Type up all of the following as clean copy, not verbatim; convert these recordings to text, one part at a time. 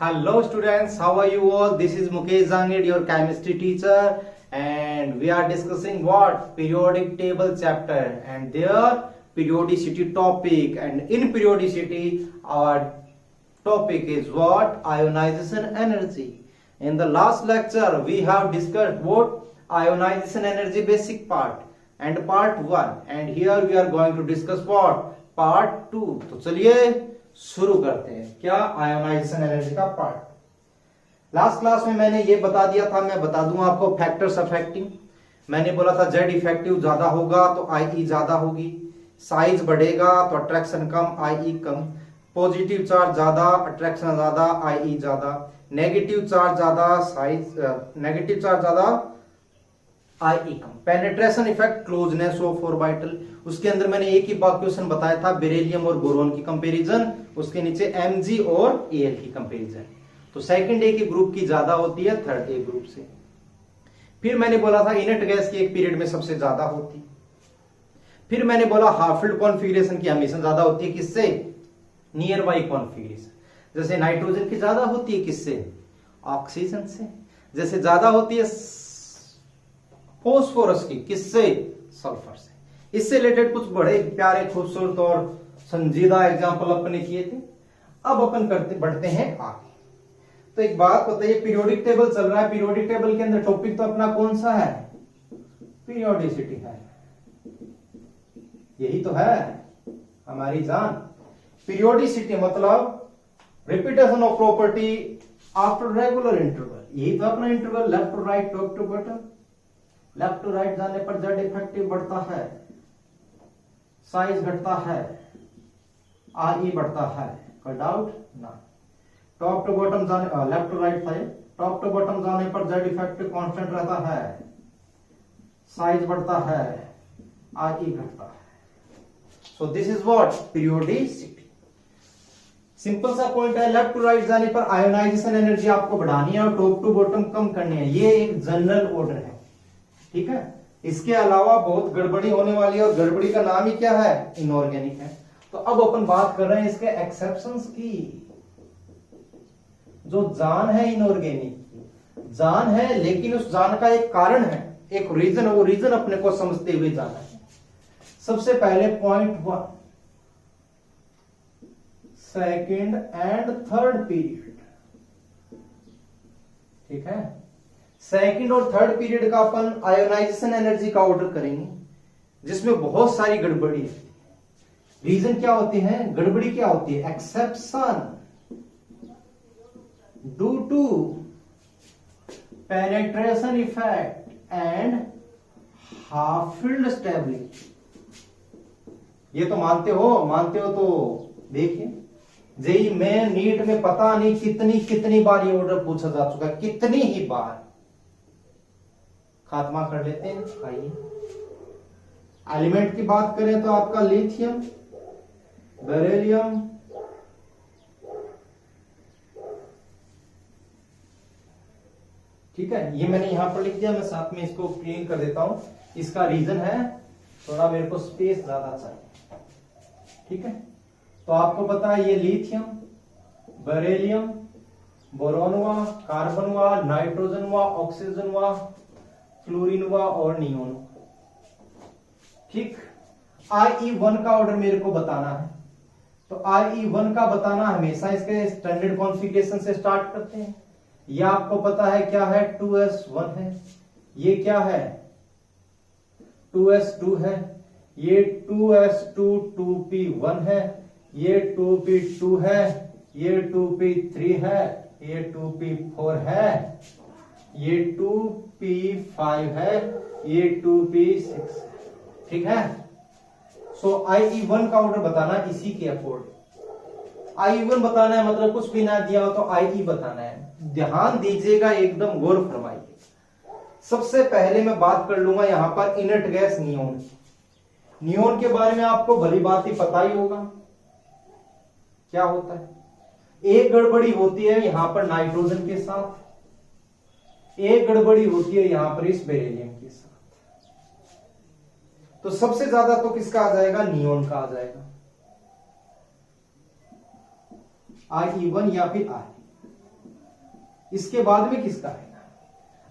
Hello students, how are you all? This is Mukesh Zangid, your chemistry teacher, and we are discussing what? Periodic table chapter and their periodicity topic. And in periodicity, our topic is what? Ionization energy. In the last lecture, we have discussed what? Ionization energy basic part and part 1. And here we are going to discuss what? Part 2. तो चलिए शुरू करते हैं। क्या? Ionisation energy का part. Last class में मैंने ये बता दिया था, मैं बता दूं आपको फैक्टर्स अफेक्टिंग। मैंने बोला था जेड इफेक्टिव ज्यादा होगा तो आई ज्यादा होगी, साइज बढ़ेगा तो अट्रैक्शन कम, आई कम, पॉजिटिव चार्ज ज्यादा अट्रैक्शन ज्यादा, आई ज्यादा, नेगेटिव चार्ज ज्यादा नेगेटिव चार्ज ज्यादा, आई कम। Penetration effect, closeness of orbital, उसके अंदर मैंने एक ही क्वेश्चन बताया था, बेरिलियम और बोरोन की कंपैरिजन, उसके नीचे Mg और Al की कंपैरिजन। तो सेकंड ए के ग्रुप की ज्यादा होती है थर्ड ए ग्रुप से। फिर मैंने बोला था इनर्ट गैस की एक पीरियड में सबसे ज्यादा होती। फिर मैंने बोला हाफ फील्ड कॉन्फिगरेशन की हमेशा ज्यादा होती है, किससे? Near by configuration. जैसे नाइट्रोजन की ज्यादा होती है किससे? ऑक्सीजन से। जैसे ज्यादा होती है फॉस्फोरस की, किससे? सल्फर से। इससे रिलेटेड कुछ बड़े प्यारे खूबसूरत और संजीदा एग्जाम्पल अपने किए थे। अब अपन बढ़ते हैं आगे। तो एक बात बताइए, पीरियोडिक टेबल चल रहा है, पीरियोडिक टेबल के अंदर टॉपिक तो अपना कौन सा है? पीरियोडिसिटी है। यही तो है हमारी जान। पीरियोडिसिटी मतलब repetition of property after regular interval. यही तो अपना interval, left to right, top to bottom. Left to right जाने पर जेड इफेक्टिव बढ़ता है, साइज घटता है, आर बढ़ता है, कोई डाउट ना। टॉप टू बॉटम जाने, लेफ्ट टू राइट था, टॉप टू बॉटम जाने पर जेड इफेक्टिव कांस्टेंट रहता है, साइज बढ़ता है, आर घटता है। So this is what? Periodicity. Simple सा पॉइंट है, लेफ्ट टू राइट जाने पर आयोनाइजेशन एनर्जी आपको बढ़ानी है और टॉप टू बॉटम कम करनी है। ये एक जनरल ऑर्डर है, ठीक है। इसके अलावा बहुत गड़बड़ी होने वाली है और गड़बड़ी का नाम ही क्या है? इनऑर्गेनिक है। तो अब अपन बात कर रहे हैं इसके एक्सेप्शंस की। जो जान है इनऑर्गेनिक जान है, लेकिन उस जान का एक कारण है, एक रीजन, वो रीजन अपने को समझते हुए जाना है। सबसे पहले point 1, second and third period, ठीक है। सेकंड और थर्ड पीरियड का अपन आयोनाइजेशन एनर्जी का ऑर्डर करेंगे, जिसमें बहुत सारी गड़बड़ी है। रीजन क्या होते हैं? गड़बड़ी क्या होती है? Exception due to penetration effect and half filled stability. ये तो मानते हो तो देखिए, जेई में, नीट में पता नहीं कितनी बार ये ऑर्डर पूछा जा चुका है, कितनी ही बार। खात्मा कर लेते हैं, आइए। एलिमेंट की बात करें तो आपका लिथियम, बेरिलियम, ठीक है। ये मैंने यहां पर लिख दिया, मैं साथ में इसको क्लीन कर देता हूं। इसका रीजन है थोड़ा मेरे को स्पेस ज्यादा चाहिए, ठीक है। तो आपको पता है ये लिथियम, बेरिलियम, बोरोन हुआ, कार्बन हुआ, नाइट्रोजन हुआ, ऑक्सीजन हुआ, फ्लोरीन हुआ और नियोन, ठीक। IE1 का ऑर्डर मेरे को बताना है, तो IE1 का बताना हमेशा इसके स्टैंडर्ड कॉन्फ़िगरेशन से स्टार्ट करते हैं। ये आपको पता है क्या है? 2s1 है। ये क्या है? 2s2 है। ये 2s2 2p1 है। ये 2p2 है। ये 2p3 है। ये 2p4 है। ये 2p5 है। ये 2p6, ठीक है। सो IE1 का ऑर्डर बताना इसी के अकॉर्डिंग। IE1 बताना है, मतलब कुछ भी ना दिया हो तो IE बताना है। ध्यान दीजिएगा, एकदम गौर फरमाइए। सबसे पहले मैं बात कर लूंगा यहां पर इनर्ट गैस नियोन। नियोन के बारे में आपको भली बात ही पता ही होगा क्या होता है। एक गड़बड़ी होती है यहां पर नाइट्रोजन के साथ, एक गड़बड़ी होती है यहां पर इस बेरिलियम के साथ। तो सबसे ज्यादा तो किसका आ जाएगा? नियोन का आ जाएगा। IE1 या फिर I। इसके बाद में किसका आएगा।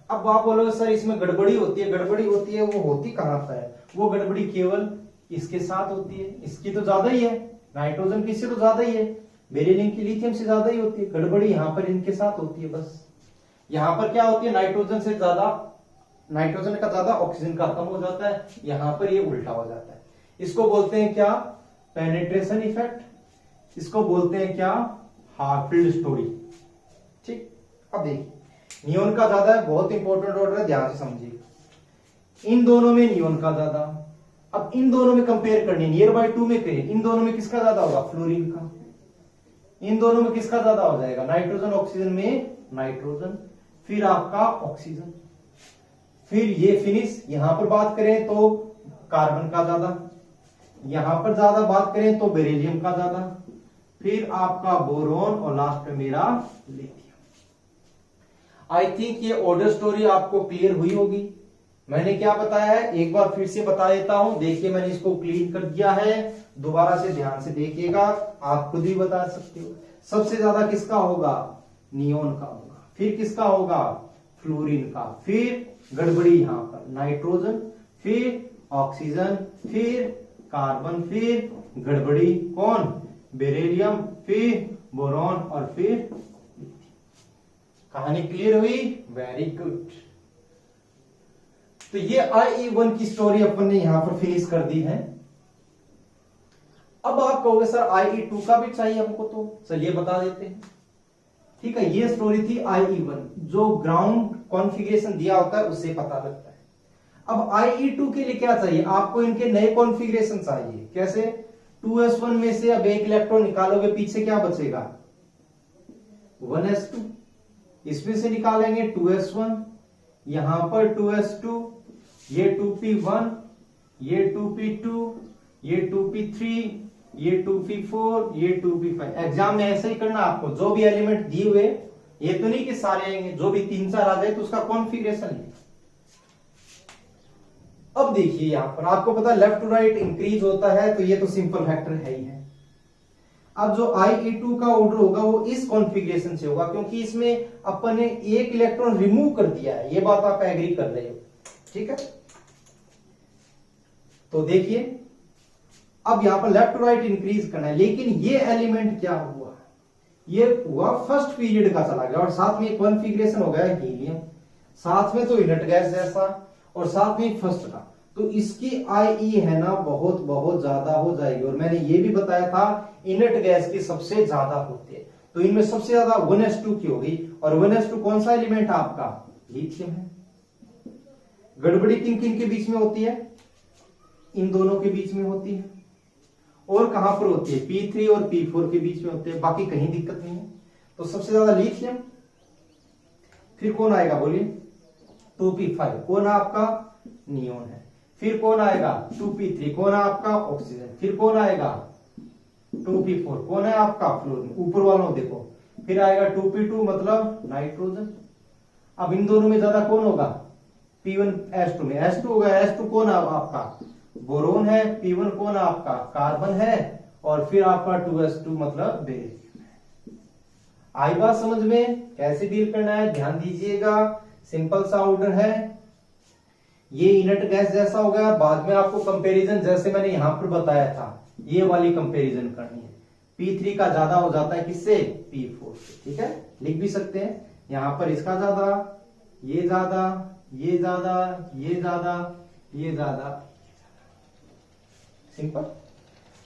अब आप बोलोगे सर इसमें गड़बड़ी होती है, गड़बड़ी होती है, वो होती कहां पर है? वो गड़बड़ी केवल इसके साथ होती है, इसकी तो ज्यादा ही है, नाइट्रोजन की इससे तो ज्यादा ही है, बेरिलियम की लिथियम से ज्यादा ही होती है, गड़बड़ी यहां पर इनके साथ होती है। बस यहां पर क्या होती है, नाइट्रोजन से ज्यादा, नाइट्रोजन का ज्यादा ऑक्सीजन का कम हो जाता है, यहां पर ये उल्टा हो जाता है। इसको बोलते हैं क्या, पेनिट्रेशन इफेक्ट, इसको बोलते हैं क्या, हार्फील्ड स्टोरी। ठीक, अब देखिए नियोन का ज्यादा है, बहुत इंपॉर्टेंट ऑर्डर है, ध्यान से समझिए। इन दोनों में नियोन का ज्यादा, अब इन दोनों में कंपेयर करनी, नियर बाय 2 में करें, इन दोनों में किसका ज्यादा होगा, फ्लोरीन का। इन दोनों में किसका ज्यादा हो जाएगा, नाइट्रोजन ऑक्सीजन में नाइट्रोजन, फिर आपका ऑक्सीजन, फिर ये फिनिश। यहां पर बात करें तो कार्बन का ज्यादा, यहां पर ज्यादा बात करें तो बेरिलियम का ज्यादा, फिर आपका बोरोन और लास्ट में मेरा लिथियम। आई थिंक ये ऑर्डर स्टोरी आपको क्लियर हुई होगी। मैंने क्या बताया है एक बार फिर से बता देता हूं। देखिए मैंने इसको क्लीन कर दिया है, दोबारा से ध्यान से देखिएगा, आप खुद भी बता सकते हो। सबसे ज्यादा किसका होगा, नियोन का होगा, फिर किसका होगा, फ्लोरीन का, फिर गड़बड़ी यहां पर नाइट्रोजन, फिर ऑक्सीजन, फिर कार्बन, फिर गड़बड़ी कौन, बेरिलियम, फिर बोरॉन और फिर लिथियम। कहानी क्लियर हुई, वेरी गुड। तो ये IE1 की स्टोरी अपन ने यहां पर फिनिश कर दी है। अब आप कहोगे सर IE2 का भी चाहिए हमको, तो चलिए बता देते हैं। ठीक है, ये स्टोरी थी IE1, जो ग्राउंड कॉन्फ़िगरेशन दिया होता है उससे पता लगता है। अब IE2 के लिए क्या चाहिए आपको, इनके नए कॉन्फ़िगरेशन चाहिए। कैसे, 2s1 में से अब एक इलेक्ट्रॉन निकालोगे, पीछे क्या बचेगा, 1s2, इसमें से निकालेंगे 2s1, यहां पर 2s2, ये 2p1, ये 2p2, ये 2p3, ये 2p4, ये 2p5। एग्जाम में ऐसे ही करना आपको, जो भी एलिमेंट दिए हुए, ये तो नहीं कि सारे आएंगे, जो भी 3-4 आ जाए तो उसका कॉन्फ़िगरेशन है। अब देखिए यहां पर आपको पता है लेफ्ट टू राइट इंक्रीज होता है, तो ये तो सिंपल फैक्टर है ही है। अब जो IE2 का ऑर्डर होगा वो इस कॉन्फ़िगरेशन से होगा, क्योंकि इसमें अपन ने एक इलेक्ट्रॉन रिमूव कर दिया है, ये बात आप एग्री कर रहे हो। ठीक है, तो देखिए अब यहां पर लेफ्ट टू राइट इंक्रीज करना है, लेकिन ये एलिमेंट क्या हुआ, ये हुआ फर्स्ट पीरियड का चला गया, और साथ में कॉन्फ़िगरेशन हो गया हीलियम, साथ में तो इनर्ट गैस जैसा, और साथ में फर्स्ट का, तो इसकी IE है ना बहुत बहुत ज्यादा हो जाएगी। और मैंने ये भी बताया था इनर्ट गैस की सबसे ज्यादा होती है, तो इनमें सबसे ज्यादा 1s2 की होगी, और 1s2 कौन सा एलिमेंट है आपका, लिथियम है। गड़बड़ी किन किन के बीच में होती है, इन दोनों के बीच में होती है, और कहां पर होती है, P3 और P4 के बीच में होती है, बाकी कहीं दिक्कत नहीं है। तो सबसे ज्यादा लिथियम, फिर कौन आएगा बोलिए, 2p5, कौन है आपका, नियोन है। फिर कौन आएगा, 2p3, कौन है आपका, ऑक्सीजन। फिर कौन आएगा, 2p4, कौन है आपका, फ्लोरीन, ऊपर वालों देखो। फिर आएगा 2p2 मतलब नाइट्रोजन। अब इन दोनों में ज्यादा कौन होगा, P1s2 में S2 होगा, S2 कौन है आपका, बोरोन है, P1 कौन है आपका, कार्बन है, और फिर आपका 2s2 मतलब बेरिलियम है। आई बात समझ में, कैसे डील करना है ध्यान दीजिएगा, सिंपल सा ऑर्डर है। ये इनर्ट गैस जैसा हो गया, बाद में आपको कंपैरिजन जैसे मैंने यहां पर बताया था, ये वाली कंपैरिजन करनी है। P3 का ज्यादा हो जाता है किससे, P4 से। ठीक है, लिख भी सकते हैं यहां पर, इसका ज्यादा, ये ज्यादा, ये ज्यादा, ये ज्यादा, ये ज्यादा, सिंपल।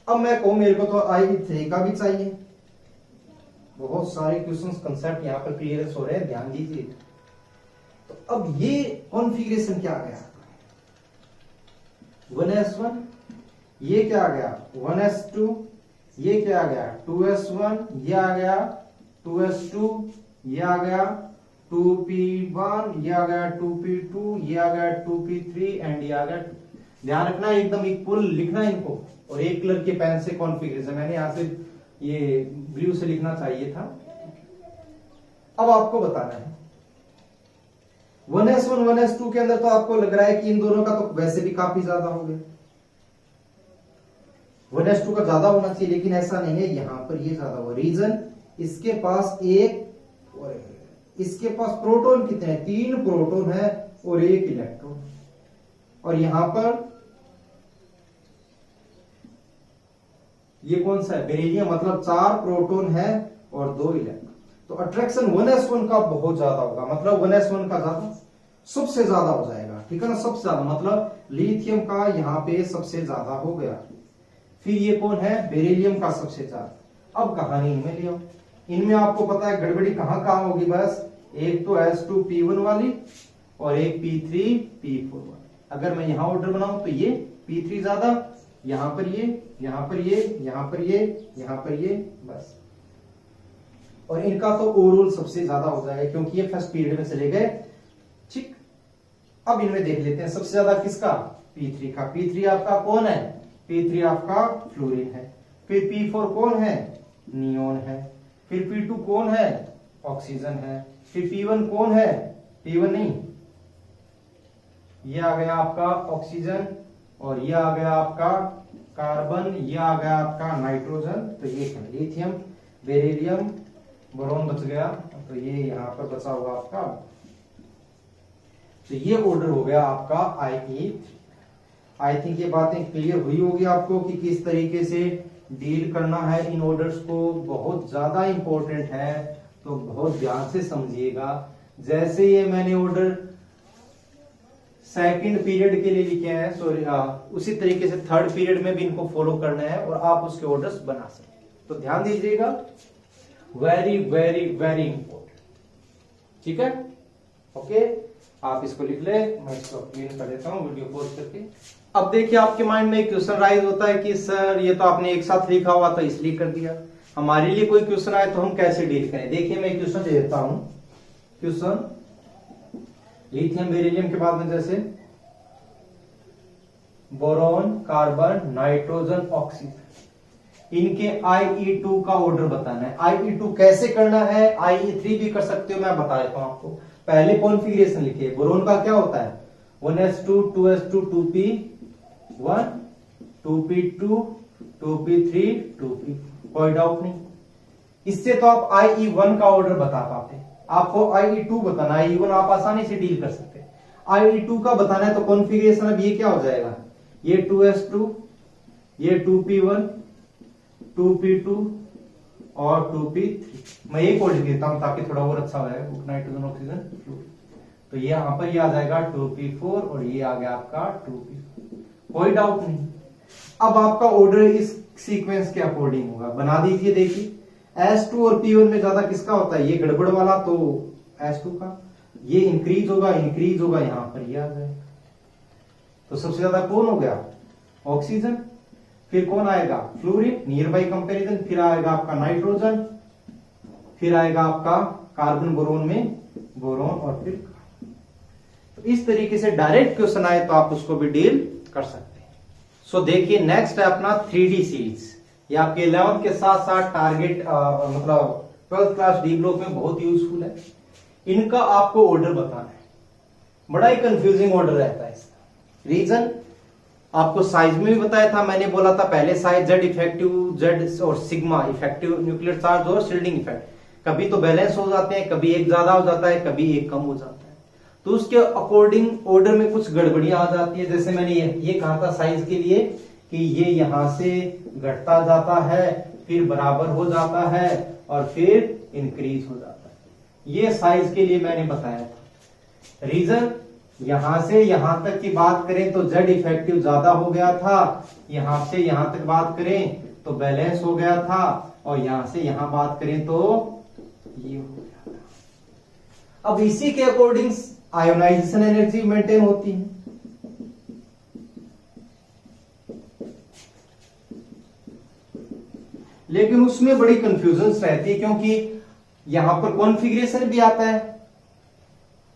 अब मैं कहूं मेरे को तो IE3 का भी चाहिए। बहुत सारे क्वेश्चंस कंसेप्ट यहां पर क्लियर हो रहे हैं, ध्यान दीजिए। तो अब ये कॉन्फ़िगरेशन क्या आ गया, 1s1, ये क्या आ गया 1s2, ये क्या आ गया 2s1, ये आ गया 2s2, ये आ गया 2p1, ये आ गया 2p2, ये आ गया 2p3 एंड ये आ गया 2। ध्यान रखना एकदम इक्वल लिखना इनको, और एक कलर के पेन से कॉन्फ़िगरेशन, मैंने यहां से ये ब्लू से लिखना चाहिए था। अब आपको बताना है 1s1 1s2 के अंदर तो आपको लग रहा है कि इन दोनों का तो वैसे भी काफी ज्यादा हो गया, 1s2 का ज्यादा होना चाहिए, लेकिन ऐसा नहीं है, यहां पर ये ज्यादा हुआ। रीजन, इसके पास एक इसके पास प्रोटॉन कितने हैं? 3 प्रोटॉन है और 1 इलेक्ट्रॉन। और यहां पर ये कौन सा है? बेरिलियम, मतलब 4 प्रोटॉन है और 2 इलेक्ट्रॉन। तो अट्रैक्शन 1s1 का बहुत ज्यादा होगा, मतलब 1s1 का ज्यादा, सबसे ज्यादा हो जाएगा, ठीक है ना, सबसे ज्यादा, मतलब लिथियम का यहाँ पे सबसे ज्यादा हो गया। फिर ये कौन है? बेरिलियम का सबसे ज्यादा। अब कहानी इनमें ले आओ। इनमें आपको पता है गड़बड़ी कहां कहां होगी, बस एक तो S2P1 वाली और एक P3P4 वाली। अगर मैं यहां ऑर्डर बनाऊं तो ये P3 ज्यादा, यहां पर ये, यहां पर ये, यहां पर ये, यहां पर ये, बस। और इनका तो ओवरऑल सबसे ज्यादा हो जाएगा क्योंकि ये फर्स्ट पीरियड में चले गए, ठीक। अब इनमें देख लेते हैं सबसे ज्यादा किसका? P3 का। P3 आपका कौन है? P3 आपका फ्लोरीन है। फिर P4 कौन है? नियोन है। फिर P2 कौन है? ऑक्सीजन है। फिर P1 कौन है? P1 नहीं, ये आ गया आपका ऑक्सीजन, और ये आ गया आपका कार्बन, ये आ गया आपका नाइट्रोजन। तो ये लिथियम, बेरिलियम, बोरोन बच गया, तो ये यहां पर बचा हुआ आपका। तो ये ऑर्डर हो गया आपका IE3। आई थिंक ये बातें क्लियर हुई होगी आपको कि किस तरीके से डील करना है इन ऑर्डर्स को। बहुत ज्यादा इंपॉर्टेंट है, तो बहुत ध्यान से समझिएगा। जैसे ये मैंने ऑर्डर सेकंड पीरियड के लिए लिखे हैं, सॉरी, उसी तरीके से थर्ड पीरियड में भी इनको फॉलो करना है और आप उसके ऑर्डर्स बना सकते। तो ध्यान दीजिएगा, वेरी वेरी वेरी इंपॉर्टेंट, ठीक है। ओके, आप इसको लिख ले, मैं इसको क्लीन कर देता हूं वीडियो पॉज करके। अब देखिए आपके माइंड में एक क्वेश्चन राइज होता है कि सर ये तो आपने एक साथ लिखा हुआ था इसलिए कर दिया, हमारे लिए कोई क्वेश्चन आए तो हम कैसे डील करें। देखिए मैं क्वेश्चन दे देता हूं। क्वेश्चन लिथियम बेरिलियम के बाद में जैसे बोरॉन, कार्बन, नाइट्रोजन, ऑक्सीजन, इनके IE2 का ऑर्डर बताना है। IE2 कैसे करना है? IE3 भी कर सकते हो, मैं बता देता हूं आपको। पहले कॉन्फ़िगरेशन लिखिए। बोरोन का क्या होता है? 1s2 2s2 2p1 2p2 2p3 2p, कोई डाउट नहीं। इससे तो आप IE1 का ऑर्डर बता पाते, आपको IE2 बताना। IE1 आप आसानी से डील कर सकते। IE2 का बताना है तो कॉन्फ़िगरेशन अब ये क्या हो जाएगा? ये 2s2, ये 2p1 2p2 और 2p3। मैं एक और लिख देता हूं ताकि थोड़ा और अच्छा हो जाएगा। Nitrogen, oxygen, fluid. तो ये यहां पर ये आ जाएगा 2p4 और ये आ गया आपका 2p, कोई डाउट नहीं। अब आपका ऑर्डर इस सीक्वेंस के अकॉर्डिंग होगा, बना दीजिए। देखिए S2 और P1 में ज्यादा किसका होता है? ये गड़बड़ वाला तो S2 का, ये इंक्रीज होगा यहां पर ये आ जाएगा। तो सबसे ज्यादा कौन हो गया? ऑक्सीजन। फिर कौन आएगा? Fluorine, near by comparison. फिर आएगा आपका नाइट्रोजन, फिर आएगा आपका कार्बन बोरोन में बोरोन, और फिर तो इस तरीके से डायरेक्ट क्वेश्चन आए तो आप उसको भी डील कर सकते हैं। सो देखिए नेक्स्ट है अपना 3D सीरीज। ये आपके 11th के साथ साथ टारगेट मतलब 12th क्लास डी ब्लॉक में बहुत यूजफुल है। इनका आपको ऑर्डर बताना है। बड़ा ही कंफ्यूजिंग ऑर्डर रहता है इसका। रीजन आपको साइज में भी बताया था, मैंने बोला था पहले साइज Z इफेक्टिव, Z और सिग्मा इफेक्टिव न्यूक्लियर चार्ज और शील्डिंग इफेक्ट, कभी तो बैलेंस हो जाते हैं, कभी एक ज्यादा हो जाता है, कभी एक कम हो जाता है। तो उसके अकॉर्डिंग ऑर्डर में कुछ गड़बड़ियां आ जाती है। जैसे मैंने ये कहा था साइज के लिए कि ये यहां से घटता जाता है, फिर बराबर हो जाता है और फिर इंक्रीज हो जाता है। ये साइज के लिए मैंने बताया था। रीजन यहां से यहां तक की बात करें तो Z इफेक्टिव ज्यादा हो गया था, यहां से यहां तक बात करें तो बैलेंस हो गया था, और यहां से यहां बात करें तो ये हो गया था। अब इसी के अकॉर्डिंग आयोनाइजेशन एनर्जी मेंटेन होती है। लेकिन उसमें बड़ी कंफ्यूजन रहती है क्योंकि यहां पर कॉन्फ़िगरेशन भी आता है,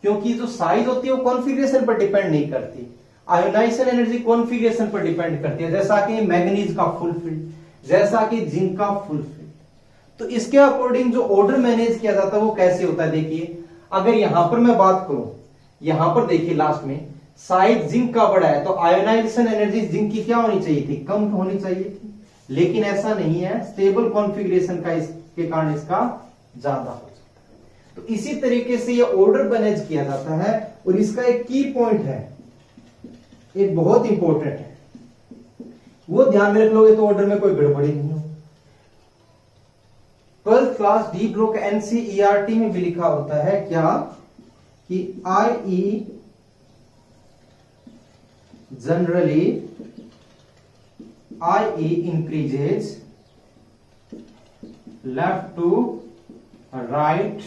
क्योंकि जो साइज होती है वो कॉन्फ़िगरेशन पर डिपेंड नहीं करती। आयोनाइजेशन एनर्जी कॉन्फ़िगरेशन पर डिपेंड करती है, जैसा कि मैग्नीज का फुल फील्ड, जैसा कि जिंक का फुल फील्ड। तो इसके अकॉर्डिंग जो ऑर्डर मैनेज किया जाता है वो कैसे होता है? देखिए अगर यहां पर मैं बात करूं, यहां पर देखिए लास्ट में साइज जिंक का बड़ा है तो आयोनाइजेशन एनर्जी जिंक की क्या होनी चाहिए थी? कम होनी चाहिए थी। लेकिन ऐसा नहीं है, स्टेबल कॉन्फ़िगरेशन का इसके कारण इसका ज्यादा हो जाता है। तो इसी तरीके से ये ऑर्डर मैनेज किया जाता है। और इसका एक की पॉइंट है, एक बहुत इंपॉर्टेंट है, वो ध्यान में रख लोगे तो ऑर्डर में कोई गड़बड़ी नहीं हो। 12th class D block NCERT में भी लिखा होता है क्या कि I generally I increases left to right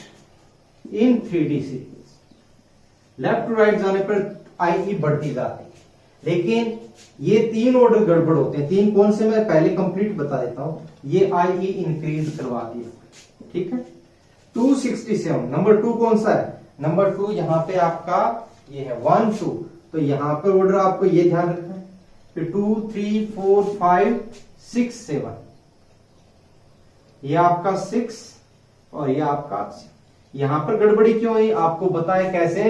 in 3D series. Left to right जाने पर आई बढ़ती जाती है, लेकिन ये 3 ऑर्डर गड़बड़ होते हैं। 3 कौन से मैं पहले कंप्लीट बता देता हूं। ये आई इंक्रीज करवा दिया, ठीक है। 267 नंबर 2 कौन सा है? नंबर 2 यहां पे आपका ये है 1 2, तो यहां पर ऑर्डर आपको ये ध्यान रखना है। फिर 2 3 4 5 6 7, ये आपका 6 और ये आपका 7। यहां पर गड़बड़ी क्यों हुई आपको बताया कैसे।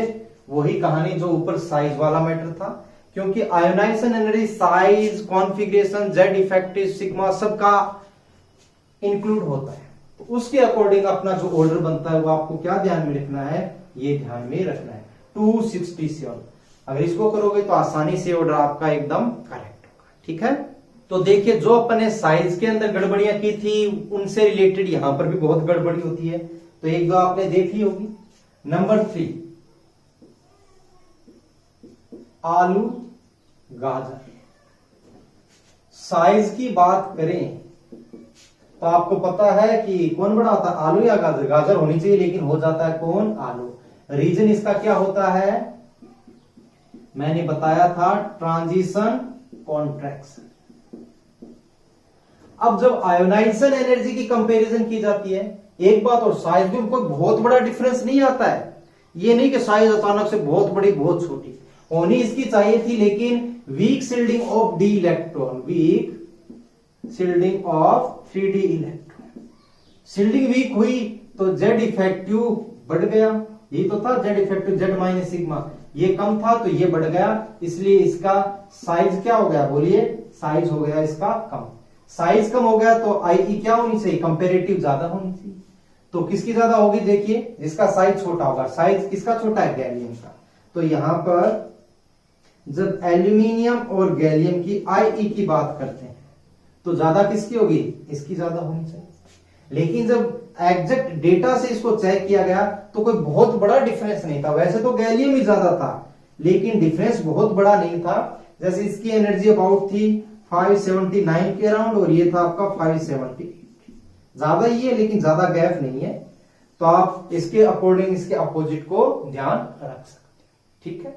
वही कहानी जो ऊपर साइज वाला मैटर था, क्योंकि ionization energy size, configuration, Z effective, sigma सबका इंक्लूड होता है। तो उसके अकॉर्डिंग अपना जो ऑर्डर बनता है वो आपको क्या ध्यान में रखना है, ये ध्यान में रखना है। 267 अगर इसको करोगे तो आसानी से ऑर्डर आपका एकदम करेक्ट होगा, ठीक है। तो देखिए जो अपने साइज के अंदर गड़बड़ियां की थी उनसे रिलेटेड यहां पर भी बहुत गड़बड़ी होती है, तो एक दो आपने देखी होगी। नंबर 3 आलू गाजर। साइज की बात करें तो आपको पता है कि कौन बड़ा होता है, आलू या गाजर? गाजर होनी चाहिए, लेकिन हो जाता है कौन? आलू। रीजन इसका क्या होता है, मैंने बताया था, ट्रांजिशन कॉन्ट्रैक्शन। अब जब आयोनाइजेशन एनर्जी की कंपैरिजन की जाती है, एक बात और, साइज में कोई बहुत बड़ा डिफरेंस नहीं आता है। ये नहीं कि साइज अचानक से बहुत बड़ी बहुत छोटी होनी इसकी चाहिए थी, लेकिन weak shielding of d electron, weak shielding of 3D electron, shielding weak हुई तो जेड इफेक्टिव बढ़ गया। ये तो था Z effective, Z minus sigma, ये कम था तो ये बढ़ गया, इसलिए इसका साइज क्या हो गया, बोलिए? साइज हो गया इसका कम। साइज कम हो गया तो आई क्या होनी चाहिए, कंपेरेटिव ज्यादा होनी चाहिए। तो किसकी ज्यादा होगी, देखिए जिसका साइज छोटा होगा। साइज किसका छोटा है, गैलियम का। तो यहां पर जब एल्यूमिनियम और गैलियम की आई की बात करते हैं तो ज्यादा किसकी होगी, इसकी ज्यादा होनी चाहिए। लेकिन जब एग्जैक्ट डेटा से इसको चेक किया गया तो कोई बहुत बड़ा डिफरेंस नहीं था। वैसे तो गैलियम ही ज्यादा था, लेकिन डिफरेंस बहुत बड़ा नहीं था। जैसे इसकी एनर्जी अबाउट थी 579 के अराउंड, और ये था आपका 578। ज्यादा ही है लेकिन ज्यादा गैप नहीं है, तो आप इसके अकॉर्डिंग इसके अपोजिट को ध्यान रख सकते हैं, ठीक है।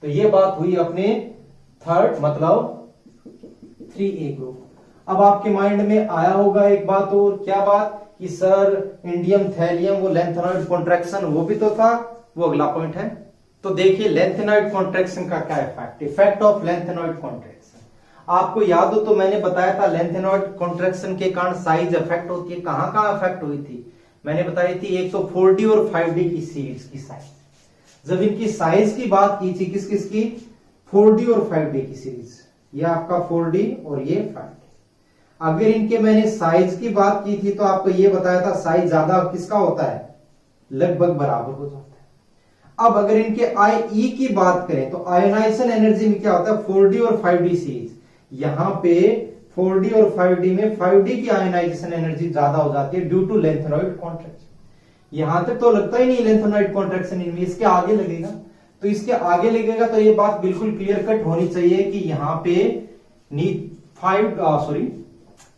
तो ये बात हुई अपने थर्ड मतलब 3A ग्रुप। अब आपके माइंड में आया होगा एक बात और, क्या बात, कि सर इंडियम थैलियम वो लेंथेनॉइड कॉन्ट्रैक्शन वो भी तो था, वो अगला पॉइंट है। तो देखिए लेंथेनॉइड कॉन्ट्रैक्शन का क्या effect, effect of lanthanoid contraction. आपको याद हो तो मैंने बताया था लेंथेनॉइड कॉन्ट्रैक्शन के कारण साइज इफेक्ट होती है। कहां कहां इफेक्ट हुई थी, मैंने बताई थी, एक तो 4D और 5D की सीरीज की साइज। जब इनकी साइज की बात की थी, किस किस की, 4D और 5D की सीरीज, ये आपका 4D और ये 5D। अगर इनके मैंने साइज की बात की थी तो आपको ये बताया था साइज ज्यादा किसका होता है, लगभग बराबर हो जाता है। अब अगर इनके आई की बात करें तो आयोनाइजेशन एनर्जी में क्या होता है, 4D और 5D सीरीज। यहां पे 4D और 5D में 5D की आयोनाइजेशन एनर्जी ज्यादा हो जाती है ड्यू टू लेंथेनॉइड कॉन्ट्रैक्शन। यहां तक तो लगता ही नहीं लेंथेनॉइड कॉन्ट्रैक्शन इनमें, इसके आगे लगेगा। तो इसके आगे लगेगा तो ये बात बिल्कुल क्लियर कट होनी चाहिए कि यहां पे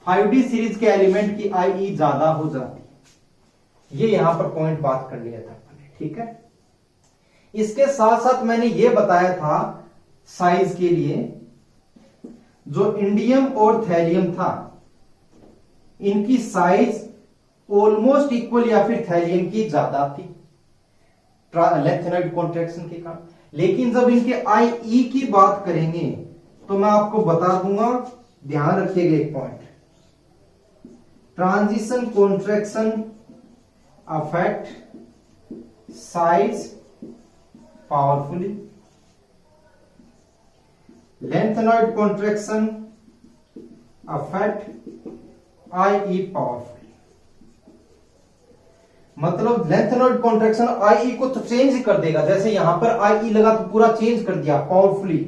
5D सीरीज के एलिमेंट की आई ज्यादा हो जाती है। ये यहां पर पॉइंट बात कर लिया था, ठीक है। इसके साथ साथ मैंने ये बताया था साइज के लिए, जो इंडियम और थैलियम था इनकी साइज ऑलमोस्ट इक्वल या फिर थैलियम की ज्यादा थी लेंथेनॉइड कॉन्ट्रैक्शन के कारण। लेकिन जब इनके आई की बात करेंगे तो मैं आपको बता दूंगा, ध्यान रखिएगा एक point, transition contraction affect size powerfully, lanthanoid contraction affect I powerfully. मतलब लेंथेनॉइड कॉन्ट्रैक्शन आई को तो चेंज कर देगा, जैसे यहां पर आई लगा तो पूरा चेंज कर दिया पावरफुली,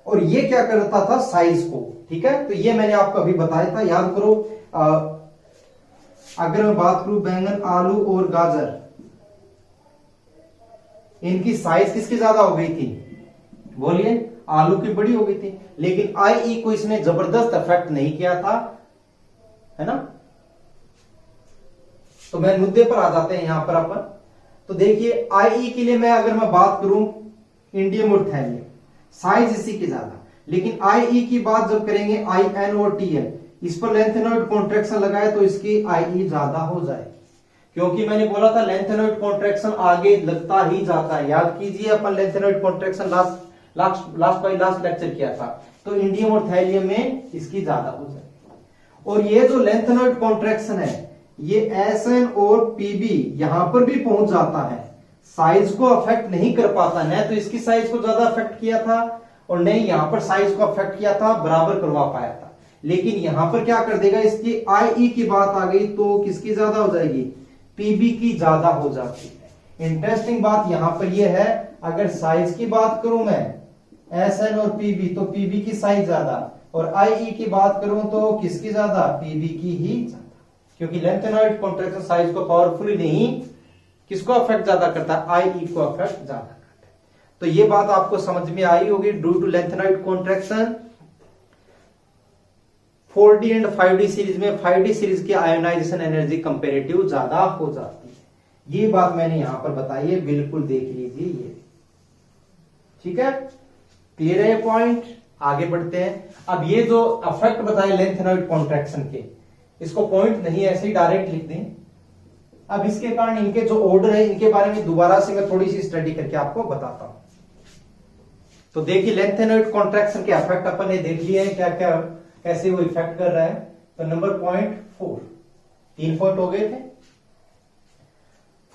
और ये क्या करता था साइज को। ठीक है, तो ये मैंने आपको अभी बताया था, याद करो। अगर मैं बात करूं बैंगन, आलू और गाजर, इनकी साइज किसकी ज्यादा हो गई थी, बोलिए, आलू की बड़ी हो गई थी, लेकिन आई को इसने जबरदस्त इफेक्ट नहीं किया था, है ना। तो मैं मुद्दे पर आ जाते हैं यहां पर अपन। तो देखिए आई के लिए मैं अगर मैं बात करूं, इंडियम और थैलियम साइज इसी की ज्यादा, लेकिन आई की बात जब करेंगे आई एन और टी एन, इस पर लेंथेनॉइड कॉन्ट्रैक्शन लगाए तो इसकी आई ज्यादा हो जाए, क्योंकि मैंने बोला था लेंथेनॉइड कॉन्ट्रैक्शन आगे लगता ही जाता है। याद कीजिए अपन लेंथेनॉइड कॉन्ट्रैक्शन लास्ट लेक्चर किया था। तो इंडियम और थैलियम में इसकी ज्यादा हो जाए। और ये जो लेंथेनॉइड कॉन्ट्रैक्शन है, ये एस एन और पीबी यहां पर भी पहुंच जाता है, साइज को अफेक्ट नहीं कर पाता, न तो इसकी साइज को ज्यादा अफेक्ट किया था और नहीं यहां पर साइज को अफेक्ट किया था, बराबर करवा पाया था। लेकिन यहां पर क्या कर देगा, इसकी आई की बात आ गई तो किसकी ज्यादा हो जाएगी, पीबी की ज्यादा हो जाती है। इंटरेस्टिंग बात यहां पर यह है, अगर साइज की बात करूं मैं एस एन और पीबी, तो पीबी की साइज ज्यादा, और आई की बात करूं तो किसकी ज्यादा, पीबी की ही ज्यादा, क्योंकि लेंथेनॉइड कॉन्ट्रैक्शन साइज को पावरफुली नहीं, किसको अफेक्ट ज्यादा करता है, आई को अफेक्ट ज्यादा करता है। तो ये बात आपको समझ में आई होगी। Due to lanthanoid contraction 4D and 5D series में 5D सीरीज की आयोनाइजेशन एनर्जी कंपेरेटिव ज्यादा हो जाती है। ये बात मैंने यहां पर बताई है, बिल्कुल देख लीजिए ये। ठीक है, क्लियर है ये पॉइंट। आगे बढ़ते हैं। अब ये जो अफेक्ट बताए लेंथेनॉइड कॉन्ट्रैक्शन के, इसको पॉइंट नहीं ऐसे ही डायरेक्ट लिख दें। अब इसके कारण इनके जो ऑर्डर है, इनके बारे में दोबारा से मैं थोड़ी सी स्टडी करके आपको बताता हूं। तो देखिए लेंथेनॉइड कॉन्ट्रैक्शन के इफेक्ट अपन ने देख लिए हैं, क्या क्या कैसे वो इफेक्ट कर रहा है। तो नंबर पॉइंट 4, 3 पॉइंट हो गए थे।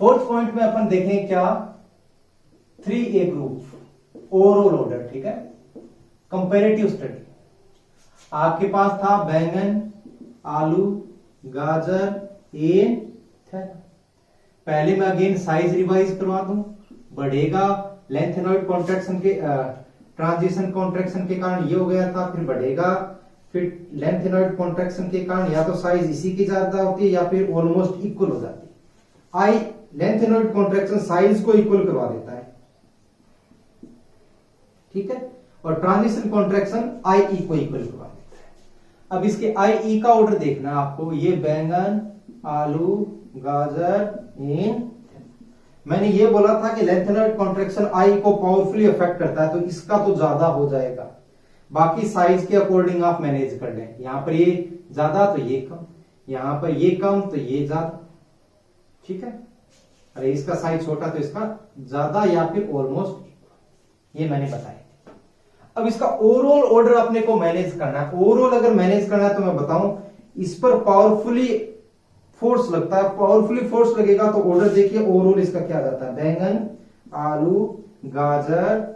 4th पॉइंट में अपन देखें क्या, 3A ग्रुप ओवरऑल ऑर्डर। ठीक है, कंपेरेटिव स्टडी। आपके पास था बैंगन, आलू, गाजर, एन, पहले मैं अगेन साइज रिवाइज करवा दूं, बढ़ेगा लेंथेनॉइड कॉन्ट्रैक्शन के ट्रांजिशन कॉन्ट्रैक्शन के कारण ये हो गया था, फिर बढ़ेगा, फिर लेंथेनॉइड कॉन्ट्रैक्शन के कारण या तो साइज इसी की ज्यादा होती है या फिर ऑलमोस्ट इक्वल हो जाती है। आई लेंथेनॉइड कॉन्ट्रैक्शन साइज को इक्वल करवा देता है, ठीक है, और ट्रांजिशन कॉन्ट्रैक्शन आई को इक्वल करवा देता है। अब इसके आई का ऑर्डर देखना आपको, ये बैंगन, आलू, गाजर, इन। मैंने ये बोला था कि लेंथेनॉइड कॉन्ट्रैक्शन आई को पावरफुली अफेक्ट करता है, तो इसका तो ज्यादा हो जाएगा। बाकी साइज के अकॉर्डिंग आप मैनेज कर लें, यहां पर ये ज्यादा तो ये कम, यहां पर ये कम तो ये ज्यादा। ठीक है, अरे इसका साइज छोटा तो इसका ज्यादा या फिर ऑलमोस्ट, ये मैंने बताया। अब इसका ओवरऑल ऑर्डर अपने को मैनेज करना है। ओवरऑल अगर मैनेज करना है तो मैं बताऊं, इस पर पावरफुली फोर्स लगता है, पावरफुली फोर्स लगेगा तो ऑर्डर देखिए ओवरऑल इसका क्या जाता है, बैंगन, आलू, गाजर,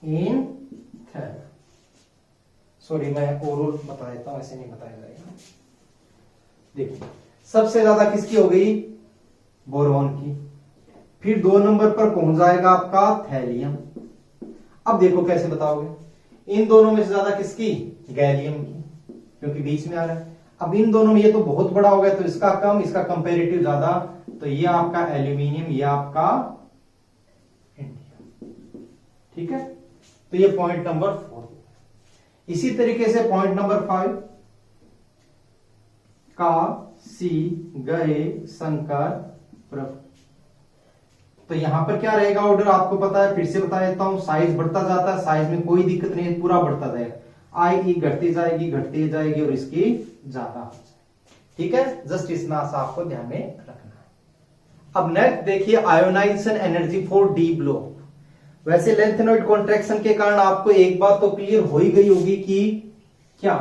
इन, सॉरी मैं ओवरऑल बता देता हूं, ऐसे नहीं बताया जाएगा। देखिए सबसे ज्यादा किसकी हो गई, बोरोन की, फिर 2 नंबर पर पहुंच जाएगा आपका थैलियम। अब देखो कैसे बताओगे, इन दोनों में से ज्यादा किसकी, गैलियम की, क्योंकि बीच में आ रहा है। अब इन दोनों में ये तो बहुत बड़ा हो गया तो इसका कम, इसका कंपेरेटिव ज्यादा, तो ये आपका एल्यूमिनियम, ये आपका इंडियम। ठीक है, तो ये पॉइंट नंबर 4। इसी तरीके से पॉइंट नंबर 5, का, सी, गए, शंकर, प्रभ। तो यहां पर क्या रहेगा ऑर्डर आपको पता है, फिर से बता देता हूं, साइज बढ़ता जाता है, साइज में कोई दिक्कत नहीं है, पूरा बढ़ता जाएगा, आई घटती जाएगी घटती जाएगी और इसकी ज्यादा हो जाएगी। ठीक है, जस्ट इतना सा आपको ध्यान में रखना है। अब नेक्स्ट देखिए ionization energy for d block. वैसे लेंथेनॉइड कॉन्ट्रैक्शन के कारण आपको एक बात तो क्लियर हो ही गई होगी कि क्या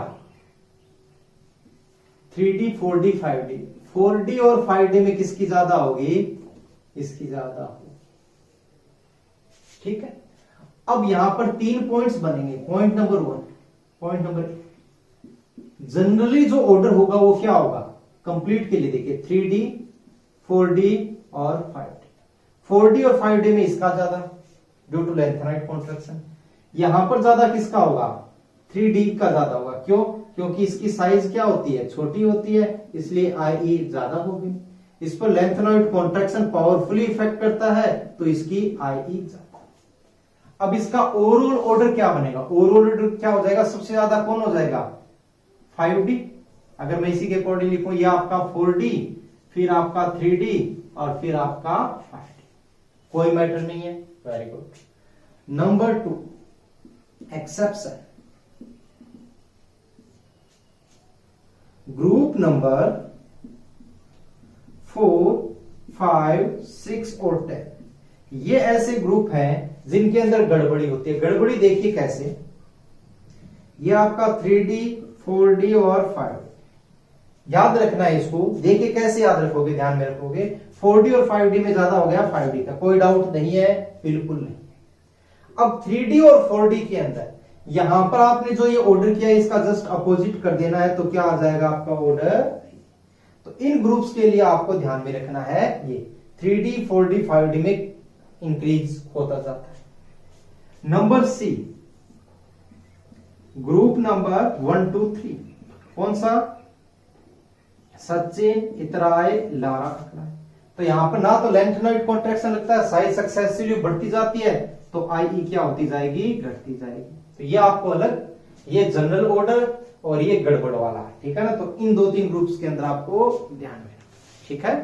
3D 4D 5D, 4D और 5D में किसकी ज्यादा होगी, इसकी ज्यादा होगी। ठीक है, अब यहां पर 3 पॉइंट्स बनेंगे। Point number 1, point number, generally जो ऑर्डर होगा वो क्या होगा, कंप्लीट के लिए देखिए 3D 4D और 5D। 4D और 5D में इसका ज्यादा ड्यू टू लेंथेनॉइड कॉन्ट्रैक्शन। यहां पर ज्यादा किसका होगा? 3D का ज्यादा होगा। क्यों? क्योंकि इसकी साइज क्या होती है? छोटी होती है, इसलिए IE ज्यादा होगी। इस पर लेंथेनॉइड कॉन्ट्रैक्शन पावरफुली इफेक्ट करता है तो इसकी IE ज्यादा। अब इसका ओवरऑल ऑर्डर क्या बनेगा? ओवरऑल ऑर्डर क्या हो जाएगा? सबसे ज्यादा कौन हो जाएगा? 5D। अगर मैं इसी के अकॉर्डिंग लिखूं, ये आपका 4D, फिर आपका 3D और फिर आपका 5D। कोई मैटर नहीं है। Very good. Number 2, exception. Group number 4, 5, 6 और 10 ये ऐसे ग्रुप हैं जिनके अंदर गड़बड़ी होती है। गड़बड़ी देखिए कैसे, ये आपका 3D 4D और 5D याद रखना है। इसको देखिए कैसे याद रखोगे, ध्यान में रखोगे। 4D और 5D में ज्यादा हो गया 5D का, कोई डाउट नहीं है, बिल्कुल नहीं। अब 3D और 4D के अंदर यहां पर आपने जो ये ऑर्डर किया है इसका जस्ट अपोजिट कर देना है, तो क्या आ जाएगा आपका ऑर्डर? तो इन ग्रुप्स के लिए आपको ध्यान में रखना है ये 3D 4D 5D में इंक्रीज होता जाता है। नंबर C, ग्रुप नंबर 1 2 3 कौन सा? सचिन, इतराय, लारा, अकराय। तो यहां पर ना तो लेंथेनॉइड कॉन्ट्रैक्शन लगता है, साइज सक्सेसिवली बढ़ती जाती है, तो IE क्या होती जाएगी? घटती जाएगी। तो ये आपको अलग, ये जनरल ऑर्डर और ये गड़बड़ वाला है, ठीक है ना। तो इन 2-3 ग्रुप्स के अंदर आपको ध्यान में, ठीक है।